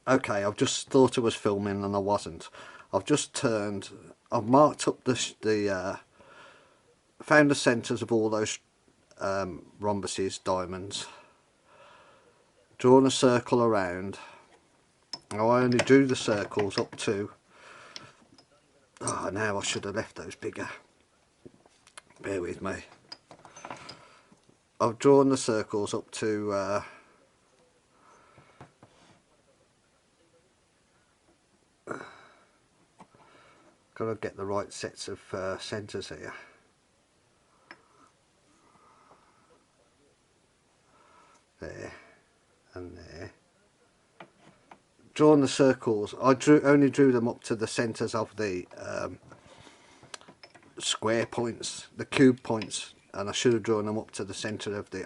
Okay, I've just thought I was filming and I wasn't. I've marked up found the centres of all those rhombuses, diamonds, drawn a circle around. Now I only drew the circles up to, now I should have left those bigger. Bear with me. I've drawn the circles up to got to get the right sets of centres here. There and there. Drawn the circles. I only drew them up to the centres of the square points, the cube points, and I should have drawn them up to the centre of the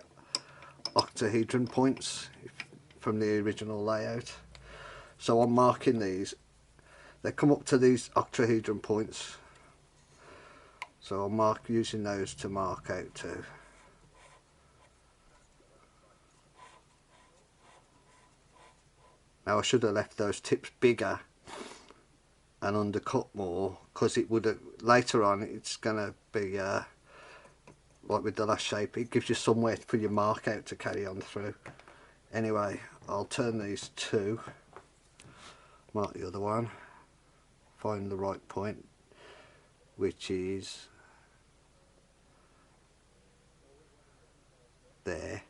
octahedron points from the original layout. So I'm marking these. They come up to these octahedron points, so I'll mark using those to mark out to. Now I should have left those tips bigger and undercut more, because it would have, later on it's going to be like with the last shape, it gives you somewhere for your mark out to carry on through. Anyway, I'll turn these two, mark the other one, find the right point, which is there.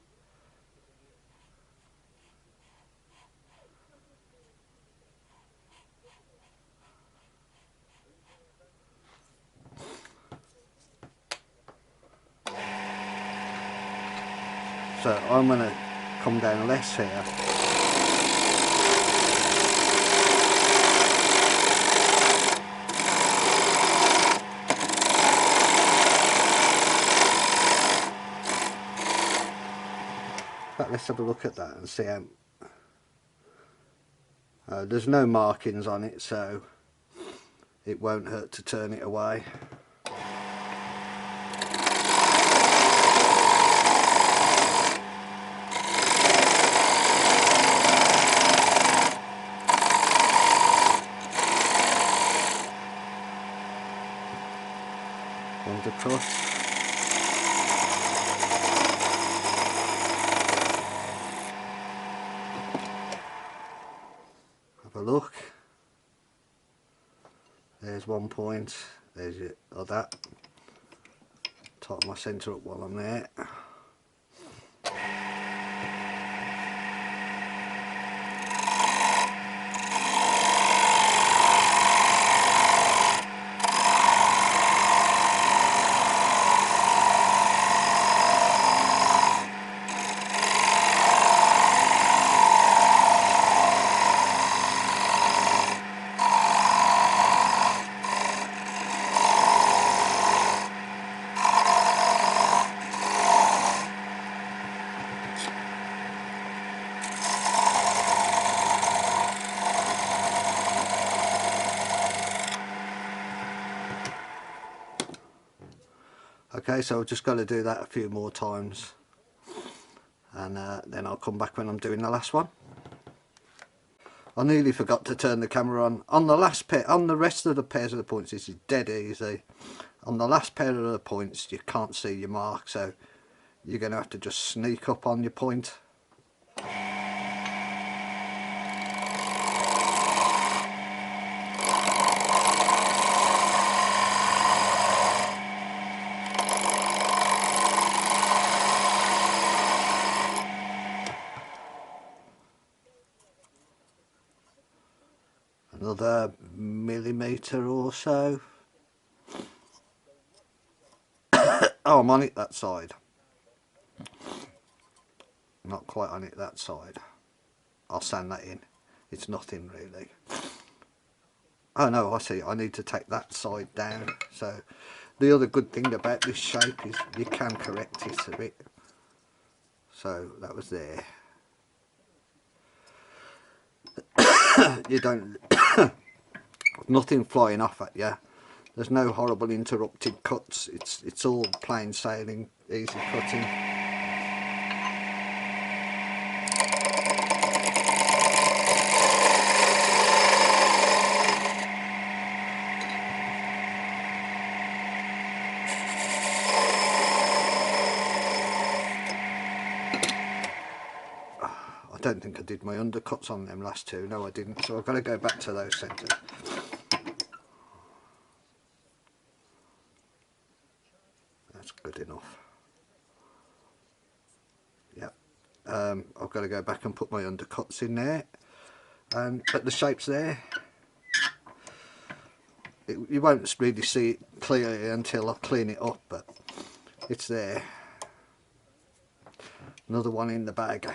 So I'm going to come down less here. But let's have a look at that and see how. There's no markings on it, so it won't hurt to turn it away. One's across. Have a look. There's one point. There's it. Or that. Tighten my centre up while I'm there. Okay, so I've just got to do that a few more times, and then I'll come back when I'm doing the last one. I nearly forgot to turn the camera on. On the last pair, on the rest of the pairs of the points, this is dead easy. On the last pair of the points, you can't see your mark, so you're going to have to just sneak up on your point. Another millimetre or so. Oh, I'm on it that side. Not quite on it that side. I'll sand that in. It's nothing really. Oh no, I see. I need to take that side down. So the other good thing about this shape is you can correct it a bit. So that was there. You don't nothing flying off at you. There's no horrible interrupted cuts. It's all plain sailing, easy cutting. don't think I did my undercuts on them last two. No, I didn't. So I've got to go back to those centres. That's good enough. Yep. I've got to go back and put my undercuts in there. But the shape's there. You won't really see it clearly until I clean it up, but it's there. Another one in the bag.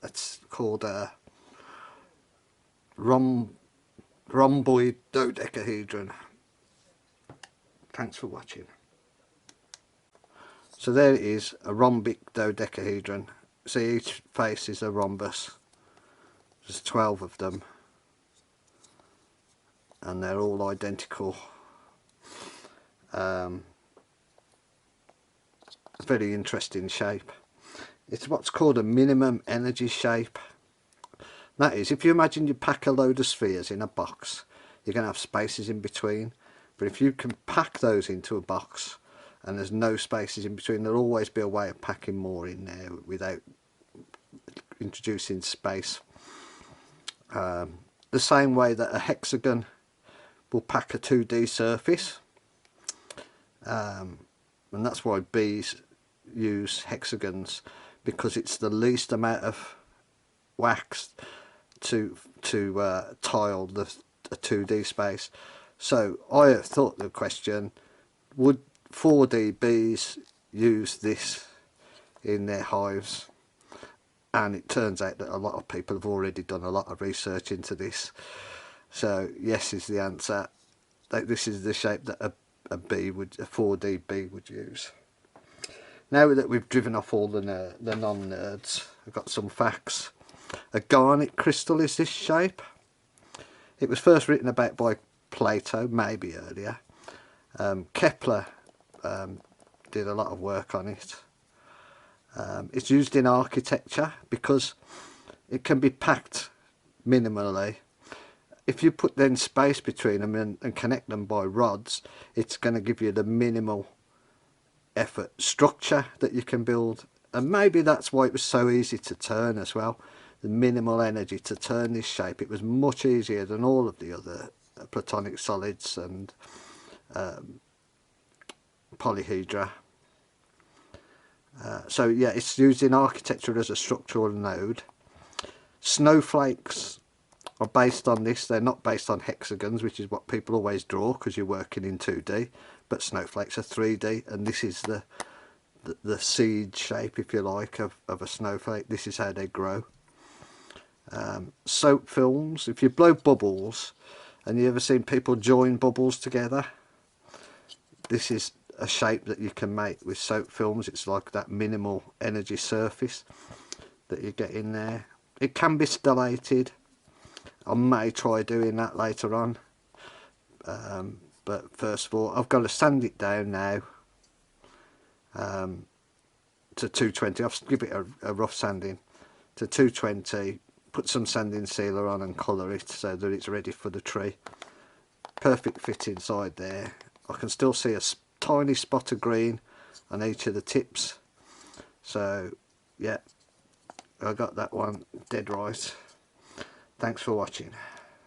It's called Rhombic Dodecahedron. Thanks for watching. So there it is, a rhombic dodecahedron. See, each face is a rhombus. There's 12 of them, and they're all identical. Very interesting shape. It's what's called a minimum energy shape. That is, if you imagine you pack a load of spheres in a box, you're going to have spaces in between. But if you can pack those into a box and there's no spaces in between, there'll always be a way of packing more in there without introducing space. The same way that a hexagon will pack a 2D surface, and that's why bees use hexagons, because it's the least amount of wax to tile the 2D space. So I thought the question, would 4D bees use this in their hives? And it turns out that a lot of people have already done a lot of research into this. So yes is the answer. This is the shape that a 4D bee would use. Now that we've driven off all the non-nerds, I've got some facts. A garnet crystal is this shape. It was first written about by Plato, maybe earlier. Kepler did a lot of work on it. It's used in architecture because it can be packed minimally. If you put then space between them and connect them by rods, it's going to give you the minimal effort structure that you can build. And maybe that's why it was so easy to turn as well. The minimal energy to turn this shape. It was much easier than all of the other platonic solids and polyhedra. So yeah, it's used in architecture as a structural node. Snowflakes are based on this. They're not based on hexagons, which is what people always draw because you're working in 2D, but snowflakes are 3D, and this is the seed shape, if you like, of a snowflake. This is how they grow. Soap films, if you blow bubbles, and you ever seen people join bubbles together, this is a shape that you can make with soap films. It's like that minimal energy surface that you get in there. It can be stellated. I may try doing that later on, but first of all I've got to sand it down now to 220. I'll give it a rough sanding to 220, put some sanding sealer on and colour it so that it's ready for the tree. Perfect fit inside there. I can still see a tiny spot of green on each of the tips, so yeah, I got that one dead right. Thanks for watching.